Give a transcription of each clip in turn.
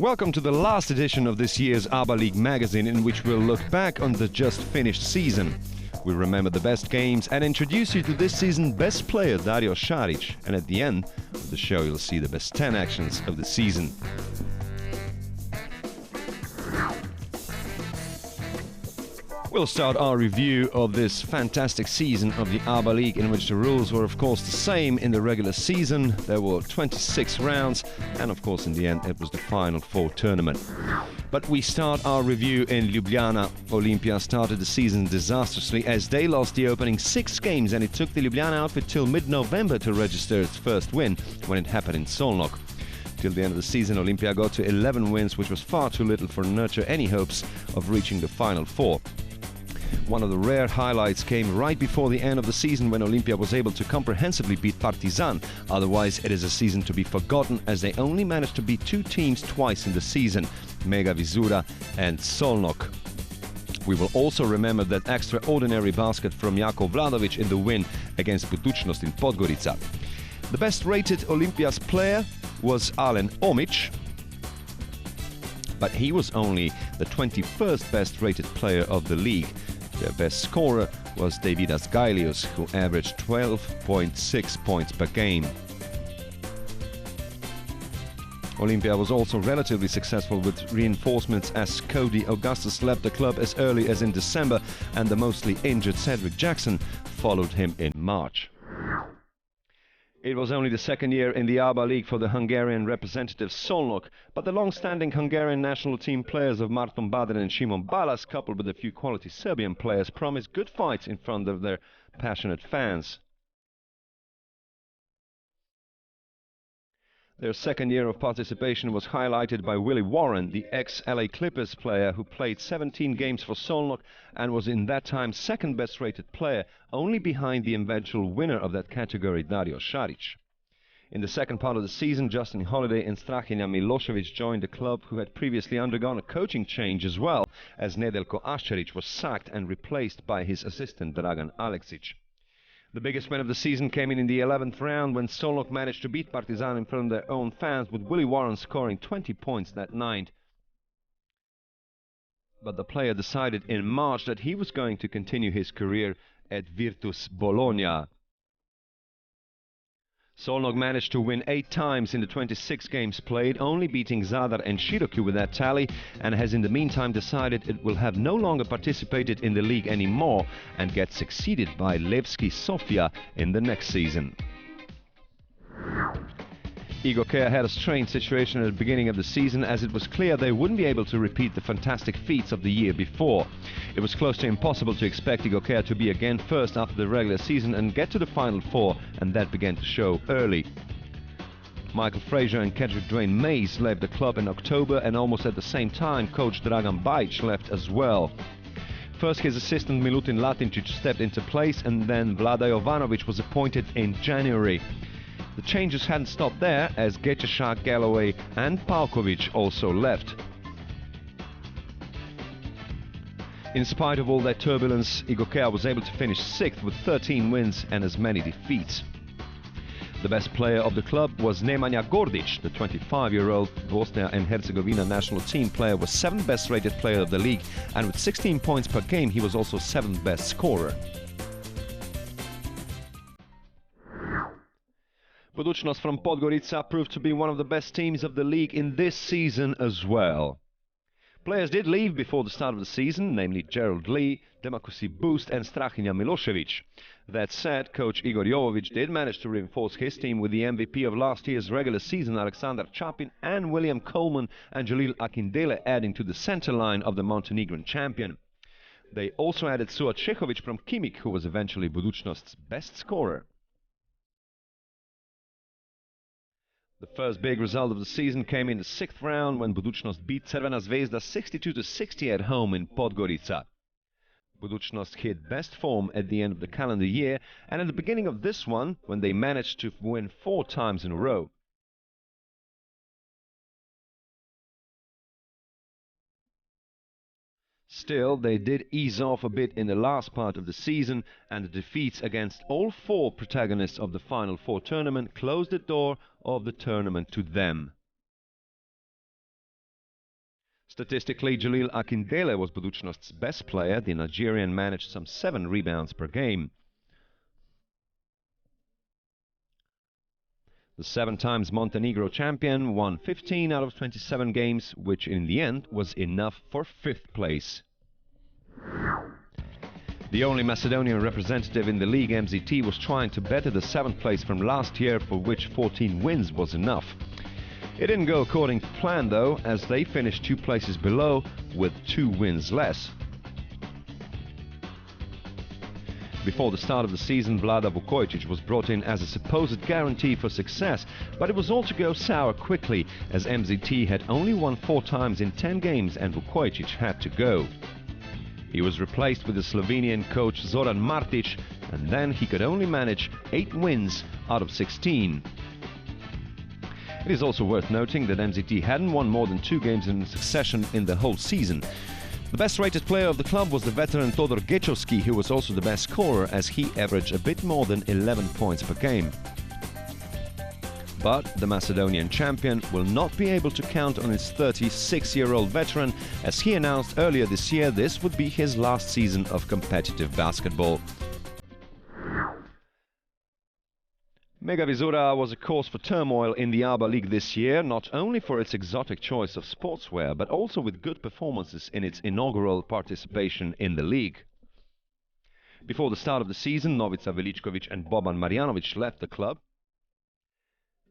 Welcome to the last edition of this year's ABBA League magazine, in which we'll look back on the just finished season. We'll remember the best games and introduce you to this season's best player, Dario Saric. And at the end of the show, you'll see the best 10 actions of the season. We'll start our review of this fantastic season of the ABBA League, in which the rules were of course the same in the regular season. There were 26 rounds, and of course in the end it was the Final Four tournament. But we start our review in Ljubljana. Olimpia started the season disastrously as they lost the opening 6 games, and it took the Ljubljana outfit till mid-November to register its first win when it happened in Szolnok. Till the end of the season, Olimpia got to 11 wins, which was far too little for nurture any hopes of reaching the Final Four. One of the rare highlights came right before the end of the season, when Olimpia was able to comprehensively beat Partizan. Otherwise, it is a season to be forgotten, as they only managed to beat 2 teams twice in the season, Mega Vizura and Szolnok. We will also remember that extraordinary basket from Jako Vladovic in the win against Budućnost in Podgorica. The best-rated Olimpia's player was Alen Omic, but he was only the 21st best-rated player of the league. Their best scorer was Davidas Gailius, who averaged 12.6 points per game. Olimpia was also relatively successful with reinforcements, as Cody Augustus left the club as early as in December, and the mostly injured Cedric Jackson followed him in March. It was only the second year in the ABBA League for the Hungarian representative Szolnok, but the long-standing Hungarian national team players of Marton Bader and Simon Balas, coupled with a few quality Serbian players, promised good fights in front of their passionate fans. Their second year of participation was highlighted by Willie Warren, the ex-LA Clippers player who played 17 games for Szolnok and was in that time second best rated player, only behind the eventual winner of that category, Dario Saric. In the second part of the season, Justin Holiday and Strahinja Milosevic joined the club, who had previously undergone a coaching change as well, as Nedeljko Aščerić was sacked and replaced by his assistant Dragan Aleksić. The biggest win of the season came in the 11th round, when Szolnok managed to beat Partizan in front of their own fans, with Willie Warren scoring 20 points that night. But the player decided in March that he was going to continue his career at Virtus Bologna. Szolnok managed to win 8 times in the 26 games played, only beating Zadar and Shiroku with that tally, and has in the meantime decided it will have no longer participated in the league anymore and get succeeded by Levski Sofia in the next season. Igokea had a strange situation at the beginning of the season, as it was clear they wouldn't be able to repeat the fantastic feats of the year before. It was close to impossible to expect Igokea to be again first after the regular season and get to the Final Four, and that began to show early. Michael Frazier and Kedrick Dwayne Mays left the club in October, and almost at the same time coach Dragan Bajic left as well. First his assistant Milutin Latincic stepped into place, and then Vlada Jovanovic was appointed in January. The changes hadn't stopped there, as Gečešak, Galloway and Palkovic also left. In spite of all that turbulence, Igokea was able to finish 6th with 13 wins and as many defeats. The best player of the club was Nemanja Gordic. The 25-year-old Bosnia and Herzegovina national team player was 7th best rated player of the league, and with 16 points per game he was also 7th best scorer. Budućnost from Podgorica proved to be one of the best teams of the league in this season as well. Players did leave before the start of the season, namely Gerald Lee, Demakusi Boost and Strahinja Milosevic. That said, coach Igor Jovovic did manage to reinforce his team with the MVP of last year's regular season, Aleksandar Chapin, and William Coleman and Jalil Akindele adding to the center line of the Montenegrin champion. They also added Suat Šehovic from Kimik, who was eventually Budućnost's best scorer. The first big result of the season came in the 6th round, when Budućnost beat Crvena Zvezda 62-60 at home in Podgorica. Budućnost hit best form at the end of the calendar year, and at the beginning of this one, when they managed to win 4 times in a row. Still, they did ease off a bit in the last part of the season, and the defeats against all 4 protagonists of the Final Four tournament closed the door of the tournament to them. Statistically, Jalil Akindele was Budućnost's best player. The Nigerian managed some 7 rebounds per game. The 7 times Montenegro champion won 15 out of 27 games, which in the end was enough for 5th place. The only Macedonian representative in the league, MZT, was trying to better the 7th place from last year, for which 14 wins was enough. It didn't go according to plan though, as they finished 2 places below with 2 wins less. Before the start of the season, Vlada Vukojic was brought in as a supposed guarantee for success, but it was all to go sour quickly, as MZT had only won 4 times in 10 games and Vukojic had to go. He was replaced with the Slovenian coach Zoran Martic, and then he could only manage 8 wins out of 16. It is also worth noting that MZT hadn't won more than 2 games in succession in the whole season. The best-rated player of the club was the veteran Todor Gečovski, who was also the best scorer, as he averaged a bit more than 11 points per game. But the Macedonian champion will not be able to count on his 36-year-old veteran, as he announced earlier this year this would be his last season of competitive basketball. Mega Vizura was a cause for turmoil in the ABA League this year, not only for its exotic choice of sportswear, but also with good performances in its inaugural participation in the league. Before the start of the season, Novica Veličković and Boban Marjanović left the club.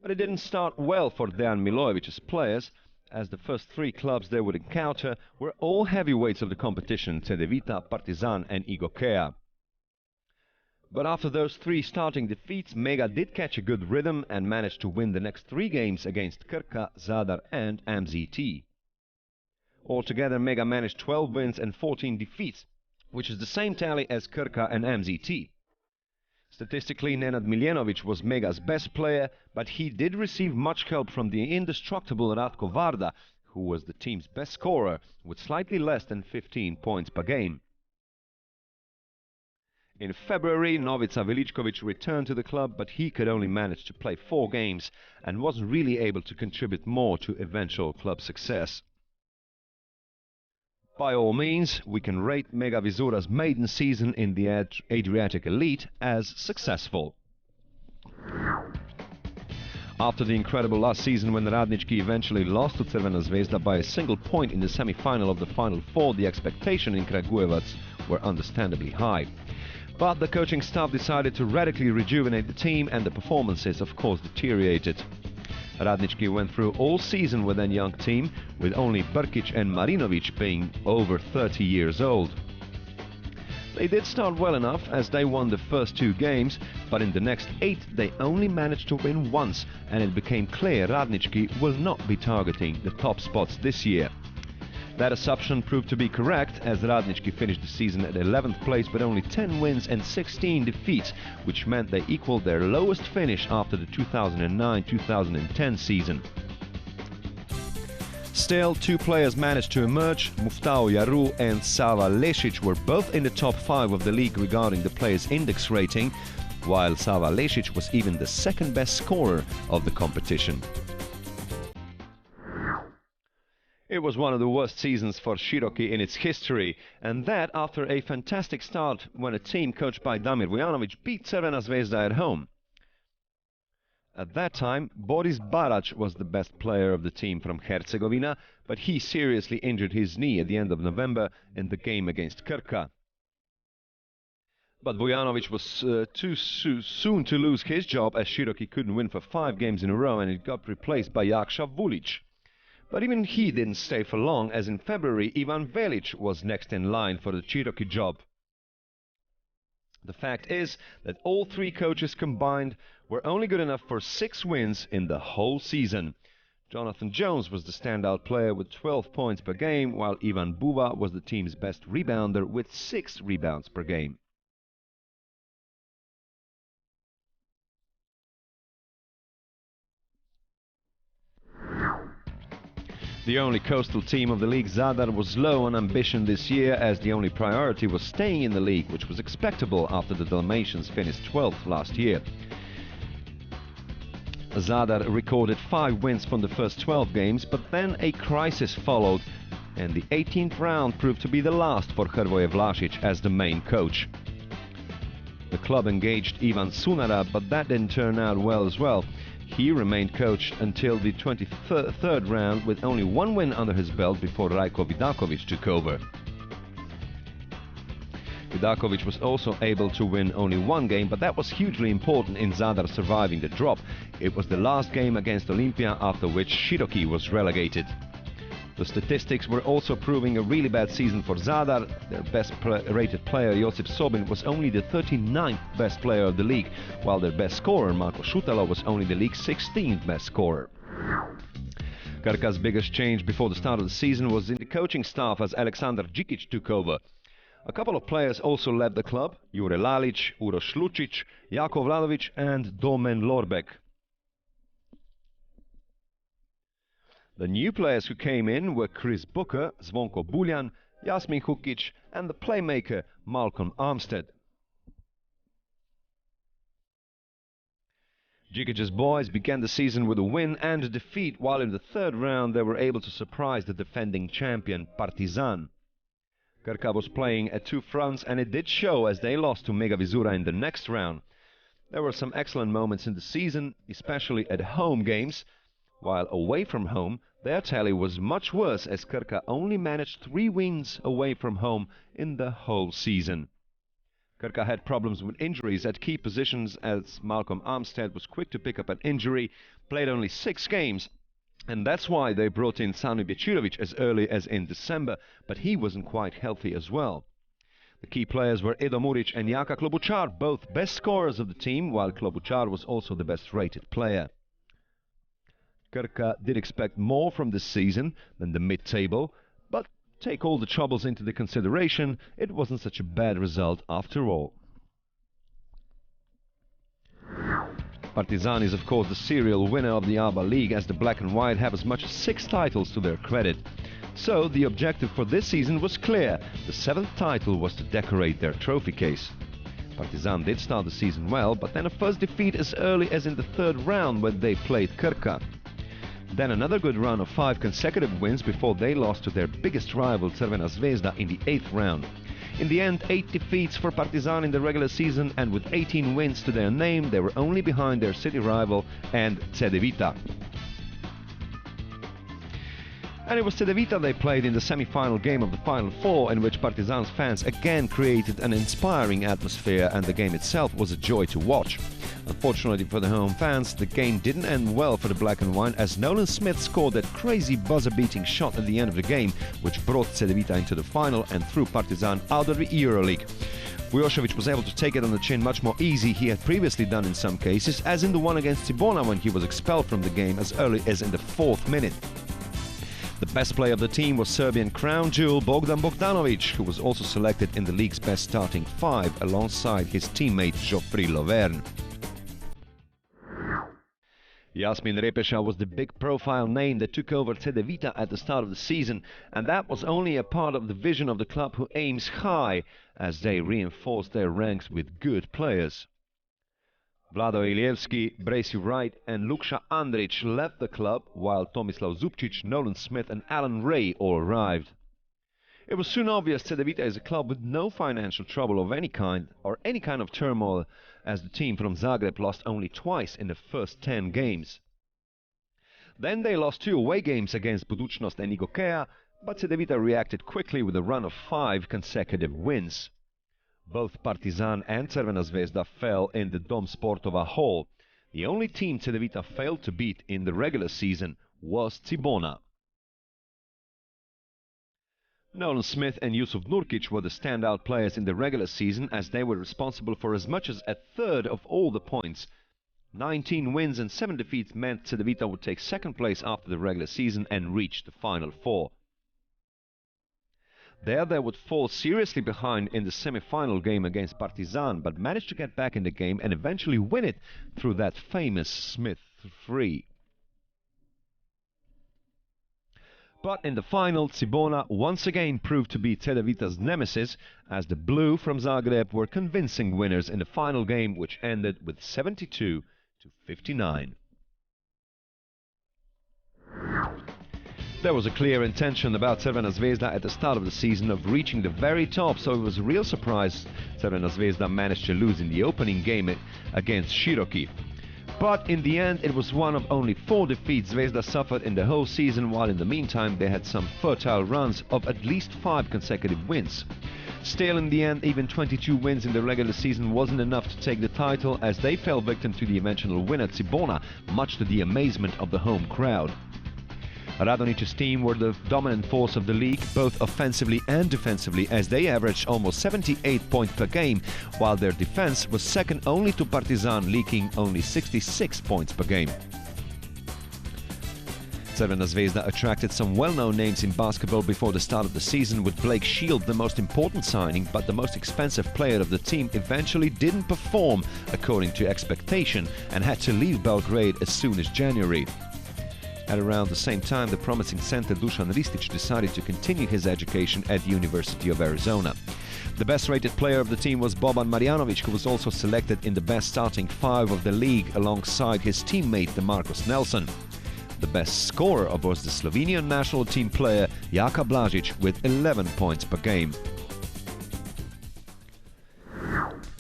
But it didn't start well for Dejan Milojevic's players, as the first 3 clubs they would encounter were all heavyweights of the competition, Cedevita, Partizan and Igokea. But after those 3 starting defeats, Mega did catch a good rhythm and managed to win the next 3 games against Krka, Zadar and MZT. Altogether, Mega managed 12 wins and 14 defeats, which is the same tally as Krka and MZT. Statistically, Nenad Miljenović was Mega's best player, but he did receive much help from the indestructible Ratko Varda, who was the team's best scorer, with slightly less than 15 points per game. In February, Novica Veličković returned to the club, but he could only manage to play 4 games and wasn't really able to contribute more to eventual club success. By all means, we can rate Mega Vizura's maiden season in the Adriatic Elite as successful. After the incredible last season when Radnički eventually lost to Crvena Zvezda by a single point in the semi-final of the Final Four, the expectations in Kragujevac were understandably high. But the coaching staff decided to radically rejuvenate the team, and the performances of course deteriorated. Radnički went through all season with a young team, with only Brkić and Marinović being over 30 years old. They did start well enough, as they won the first 2 games, but in the next 8 they only managed to win once, and it became clear Radnički will not be targeting the top spots this year. That assumption proved to be correct, as Radnički finished the season at 11th place with only 10 wins and 16 defeats, which meant they equaled their lowest finish after the 2009-2010 season. Still, 2 players managed to emerge. Muftao Yaru and Sava Lešić were both in the top 5 of the league regarding the players' index rating, while Sava Lešić was even the 2nd best scorer of the competition. It was one of the worst seasons for Široki in its history, and that after a fantastic start when a team coached by Damir Vujanović beat Crvena Zvezda at home. At that time, Boris Barać was the best player of the team from Herzegovina, but he seriously injured his knee at the end of November in the game against Krka. But Vujanović was too soon to lose his job, as Široki couldn't win for 5 games in a row, and it got replaced by Jakša Vulić. But even he didn't stay for long, as in February Ivan Velić was next in line for the Široki job. The fact is that all 3 coaches combined were only good enough for 6 wins in the whole season. Jonathan Jones was the standout player with 12 points per game, while Ivan Buva was the team's best rebounder with 6 rebounds per game. The only coastal team of the league, Zadar, was low on ambition this year, as the only priority was staying in the league, which was expectable after the Dalmatians finished 12th last year. Zadar recorded 5 wins from the first 12 games, but then a crisis followed and the 18th round proved to be the last for Hrvoje Vlašić as the main coach. The club engaged Ivan Sunara, but that didn't turn out well as well. He remained coach until the 23rd round with only one win under his belt before Rajko Vidakovic took over. Vidakovic was also able to win only one game, but that was hugely important in Zadar surviving the drop. It was the last game against Olimpia, after which Široki was relegated. The statistics were also proving a really bad season for Zadar. Their best rated player, Josip Sobin, was only the 39th best player of the league, while their best scorer, Marko Šutalo, was only the league's 16th best scorer. Krka's biggest change before the start of the season was in the coaching staff, as Aleksandar Džikić took over. A couple of players also left the club: Jure Lalić, Uroš Lučić, Jako Vladović and Domen Lorbek. The new players who came in were Chris Booker, Zvonko Buljan, Jasmin Hukic and the playmaker Malcolm Armstead. Džikic's boys began the season with a win and a defeat, while in the third round they were able to surprise the defending champion Partizan. Krka was playing at two fronts, and it did show as they lost to Mega Vizura in the next round. There were some excellent moments in the season, especially at home games, while away from home their tally was much worse, as Krka only managed 3 wins away from home in the whole season. Krka had problems with injuries at key positions, as Malcolm Armstead was quick to pick up an injury, played only 6 games, and that's why they brought in Sani Becirovic as early as in December, but he wasn't quite healthy as well. The key players were Edo Muric and Jaka Klobuchar, both best scorers of the team, while Klobuchar was also the best rated player. Krka did expect more from this season than the mid-table, but take all the troubles into the consideration, it wasn't such a bad result after all. Partizan is of course the serial winner of the ABA League, as the Black and White have as much as 6 titles to their credit. So the objective for this season was clear: the 7th title was to decorate their trophy case. Partizan did start the season well, but then a first defeat as early as in the 3rd round when they played Krka. Then another good run of 5 consecutive wins before they lost to their biggest rival Crvena Zvezda in the 8th round. In the end, 8 defeats for Partizan in the regular season, and with 18 wins to their name, they were only behind their city rival and Cedevita. And it was Cedevita they played in the semi-final game of the Final Four, in which Partizan's fans again created an inspiring atmosphere, and the game itself was a joy to watch. Unfortunately for the home fans, the game didn't end well for the Black and White, as Nolan Smith scored that crazy buzzer-beating shot at the end of the game, which brought Cedevita into the final and threw Partizan out of the EuroLeague. Vujošević was able to take it on the chin much more easy he had previously done in some cases, as in the one against Cibona, when he was expelled from the game as early as in the 4th minute. The best player of the team was Serbian crown jewel Bogdan Bogdanovic, who was also selected in the league's best starting 5 alongside his teammate Geoffrey Lovern. Jasmin Repesha was the big profile name that took over Cedevita at the start of the season, and that was only a part of the vision of the club, who aims high as they reinforced their ranks with good players. Vlado Ilievski, Bracey Wright and Lukša Andrić left the club, while Tomislav Zupčić, Nolan Smith and Alan Ray all arrived. It was soon obvious Cedevita is a club with no financial trouble of any kind, or any kind of turmoil, as the team from Zagreb lost only twice in the first 10 games. Then they lost 2 away games against Budućnost and Igokea, but Cedevita reacted quickly with a run of 5 consecutive wins. Both Partizan and Crvena Zvezda fell in the Dom Sportova Hall. The only team Cedevita failed to beat in the regular season was Cibona. Nolan Smith and Yusuf Nurkic were the standout players in the regular season, as they were responsible for as much as a third of all the points. 19 wins and 7 defeats meant Cedevita would take 2nd place after the regular season and reach the Final Four. There they would fall seriously behind in the semi-final game against Partizan, but managed to get back in the game and eventually win it through that famous Smith free. But in the final, Cibona once again proved to be Cedevita's nemesis, as the Blue from Zagreb were convincing winners in the final game, which ended with 72-59. There was a clear intention about Crvena Zvezda at the start of the season of reaching the very top, so it was a real surprise Crvena Zvezda managed to lose in the opening game against Široki. But in the end, it was one of only 4 defeats Zvezda suffered in the whole season, while in the meantime they had some fertile runs of at least 5 consecutive wins. Still, in the end, even 22 wins in the regular season wasn't enough to take the title, as they fell victim to the eventual winner Cibona, much to the amazement of the home crowd. Radonjić's team were the dominant force of the league, both offensively and defensively, as they averaged almost 78 points per game, while their defense was second only to Partizan, leaking only 66 points per game. Crvena Zvezda attracted some well-known names in basketball before the start of the season, with Blake Shield the most important signing, but the most expensive player of the team eventually didn't perform according to expectation and had to leave Belgrade as soon as January. At around the same time, the promising center Dusan Ristic decided to continue his education at the University of Arizona. The best-rated player of the team was Boban Marjanović, who was also selected in the best starting 5 of the league alongside his teammate DeMarcus Nelson. The best scorer was the Slovenian national team player Jaka Blažić with 11 points per game.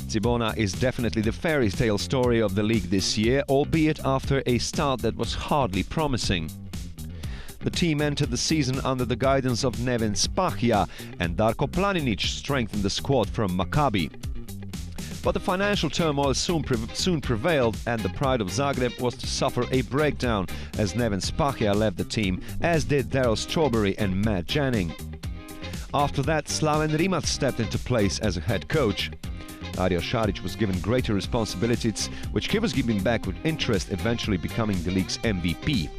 Cibona is definitely the fairy tale story of the league this year, albeit after a start that was hardly promising. The team entered the season under the guidance of Neven Spahija, and Darko Planinic strengthened the squad from Maccabi. But the financial turmoil soon prevailed, and the pride of Zagreb was to suffer a breakdown as Neven Spahija left the team, as did Daryl Strawberry and Matt Janning. After that, Slaven Rimac stepped into place as a head coach. Dario Šarić was given greater responsibilities, which he was giving back with interest, eventually becoming the league's MVP.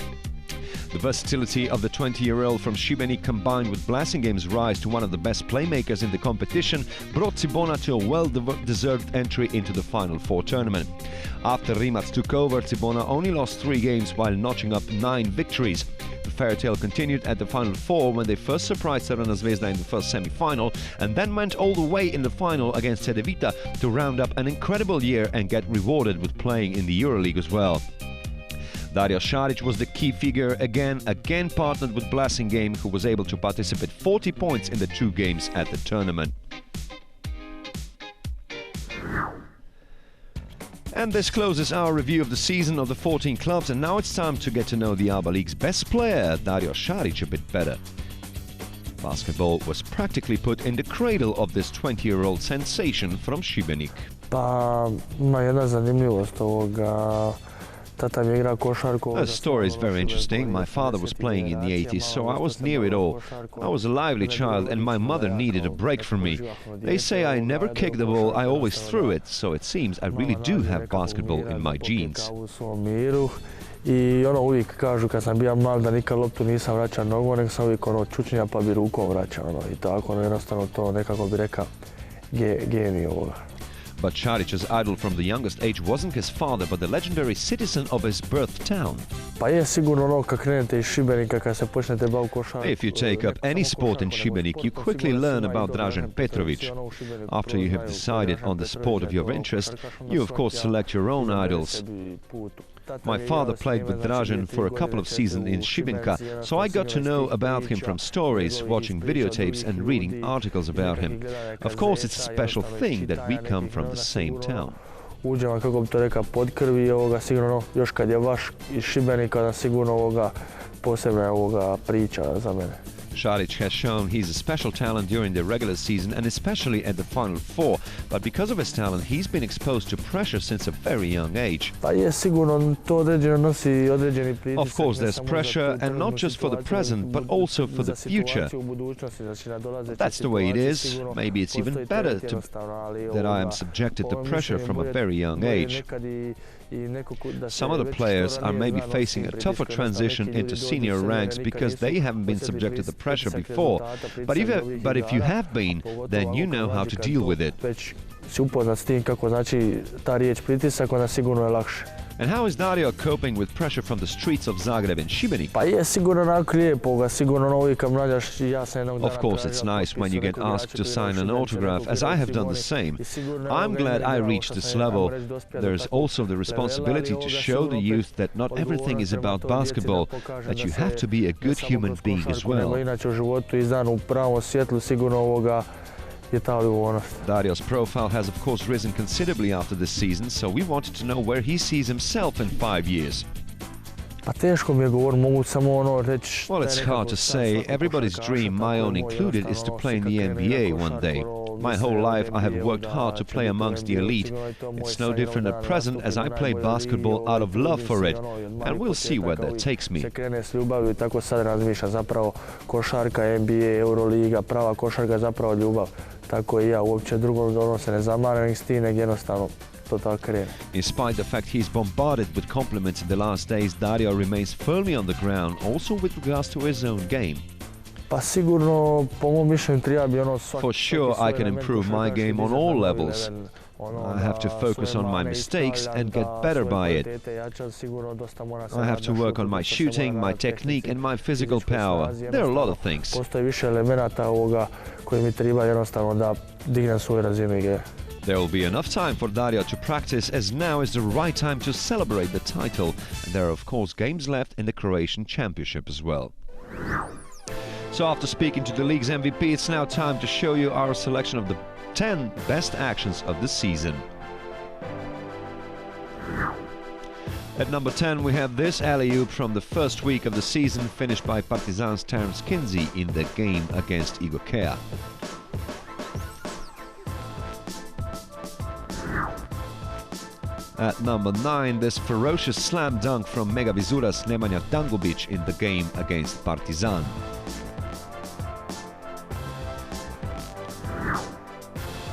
The versatility of the 20-year-old from Šibenik, combined with Blasingame's rise to one of the best playmakers in the competition, brought Cibona to a well-deserved entry into the Final Four tournament. After Rimac took over, Cibona only lost 3 games while notching up 9 victories. The fairy tale continued at the Final Four when they first surprised Crvena Zvezda in the first semi-final and then went all the way in the final against Cedevita to round up an incredible year and get rewarded with playing in the EuroLeague as well. Dario Šarić was the key figure again partnered with Blasingame, who was able to participate 40 points in the 2 games at the tournament. And this closes our review of the season of the 14 clubs, and now it's time to get to know the ABA League's best player, Dario Šarić, a bit better. Basketball was practically put in the cradle of this 20-year-old sensation from Šibenik. Ima jedna zanimljivost ovoga. The story is very interesting. My father was playing in the 80s, so I was near it all. I was a lively child and my mother needed a break from me. They say I never kicked the ball, I always threw it, so it seems I really do have basketball in my genes. I uvijek kažu kad sam bio mlad da nikad loptu nisam vraćao nogom, nego sam uvijek čučnija pa bi rukom vraćao. I tako jednostavno to nekako bi rekao genij ovoga. But Šarić's idol from the youngest age wasn't his father, but the legendary citizen of his birth town. If you take up any sport in Šibenik, you quickly learn about Dražen Petrović. After you have decided on the sport of your interest, you of course select your own idols. My father played with Dražen for a couple of seasons in Šibenka, so I got to know about him from stories, watching videotapes and reading articles about him. Of course, it's a special thing that we come from the same town. Uđem, kako bi to rekao, pod krvi ovoga, sigurno, još kad je vaš iz Šibenika, da sigurno ovoga posebna ovoga priča za mene. Šarić has shown he's a special talent during the regular season and especially at the Final Four, but because of his talent he's been exposed to pressure since a very young age. Of course there's pressure, and not just for the present but also for the future. That's the way it is. Maybe it's even better that I am subjected to pressure from a very young age. Some of the players are maybe facing a tougher transition into senior ranks because they haven't been subjected to pressure before. But if you have been, then you know how to deal with it. And how is Dario coping with pressure from the streets of Zagreb and Šibenik? Pa je sigurno onako lijepo ga, sigurno uvijek kad mlađaš ja sam jednog dana Of course, it's nice when you get asked to sign an autograph, as I have done the same. I'm glad I reached this level. There is also the responsibility to show the youth that not everything is about basketball, that you have to be a good human being as well. Inače u životu izdan u pravom svjetlu sigurno ovoga je ta odgovornost. Dario's profile has of course risen considerably after this season, so we wanted to know where he sees himself in 5 years. Pa teško mi je govoriti, mogu samo ono reći. Well, it's hard to say. Everybody's dream, my own included, is to play in the NBA one day. My whole life I have worked hard to play amongst the elite. It's no different at present as I play basketball out of love for it, and we'll see where that takes me. Se krene s ljubavlju i tako sad razmišljam, zapravo košarka, NBA, Euroliga, prava košarka zapravo ljubav. Tako i ja, uopće drugom se ne zamaram s tim, nego jednostavno to tako krene. In spite the fact he's bombarded with compliments in the last days, Dario remains firmly on the ground, also with regards to his own game. Pa sigurno, po mom mišljenju, treba bi ono For sure, I can improve my game on all levels. I have to focus on my mistakes and get better by it. I have to work on my shooting, my technique and my physical power. There are a lot of things. Postoji više elemenata ovoga koji mi treba jednostavno da dignem svoju razinu igre. There will be enough time for Dario to practice, as now is the right time to celebrate the title. And there are of course games left in the Croatian Championship as well. So after speaking to the league's MVP, it's now time to show you our selection of the 10 best actions of the season. At number 10 we have this alley-oop from the first week of the season, finished by Partizan's Terence Kinsey in the game against Igokea. At number 9, this ferocious slam dunk from Mega Vizura's Nemanja Dangubic in the game against Partizan.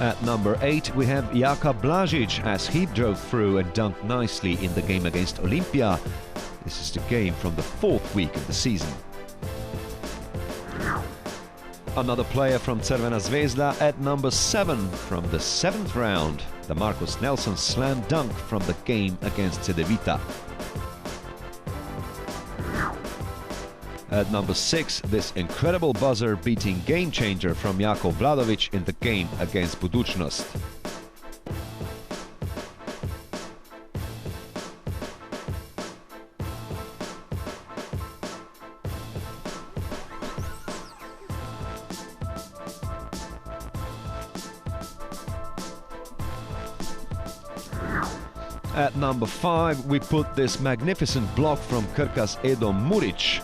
At number 8, we have Jaka Blažić as he drove through and dunked nicely in the game against Olimpija. This is the game from the 4th week of the season. Another player from Crvena Zvezda at number 7 from the 7th round, the Marcus Nelson slam dunk from the game against Cedevita. At number 6, this incredible buzzer-beating game-changer from Jako Vladovic in the game against Budućnost. At number 5, we put this magnificent block from Krka's Edo Muric.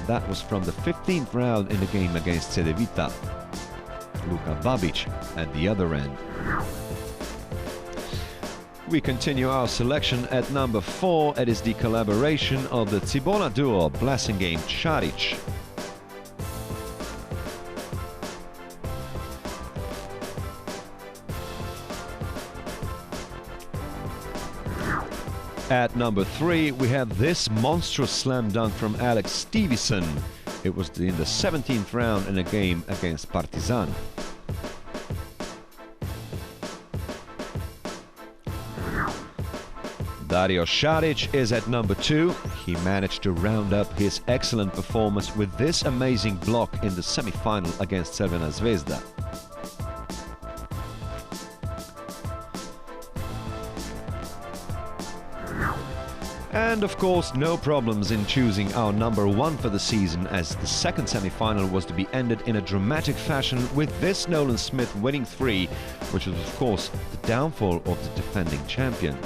That was from the 15th round in the game against Cedevita. Luka Babic at the other end. We continue our selection at number 4. It is the collaboration of the Cibona duo Blasingame Šarić. At number 3, we have this monstrous slam dunk from Alex Stevenson. It was in the 17th round in a game against Partizan. Dario Šarić is at number 2. He managed to round up his excellent performance with this amazing block in the semi-final against Crvena Zvezda. And of course, no problems in choosing our number 1 for the season, as the second semi-final was to be ended in a dramatic fashion with this Nolan Smith winning 3, which was of course the downfall of the defending champion.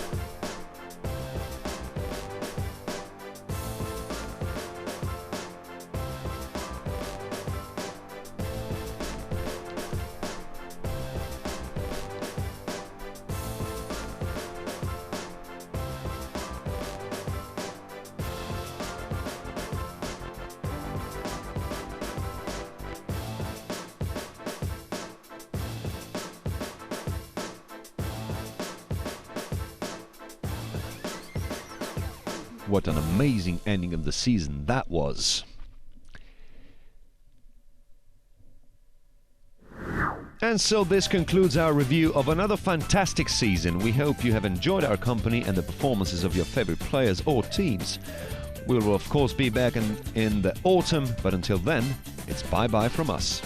What an amazing ending of the season that was. And so this concludes our review of another fantastic season. We hope you have enjoyed our company and the performances of your favorite players or teams. We will of course be back in the autumn, but until then, it's bye-bye from us.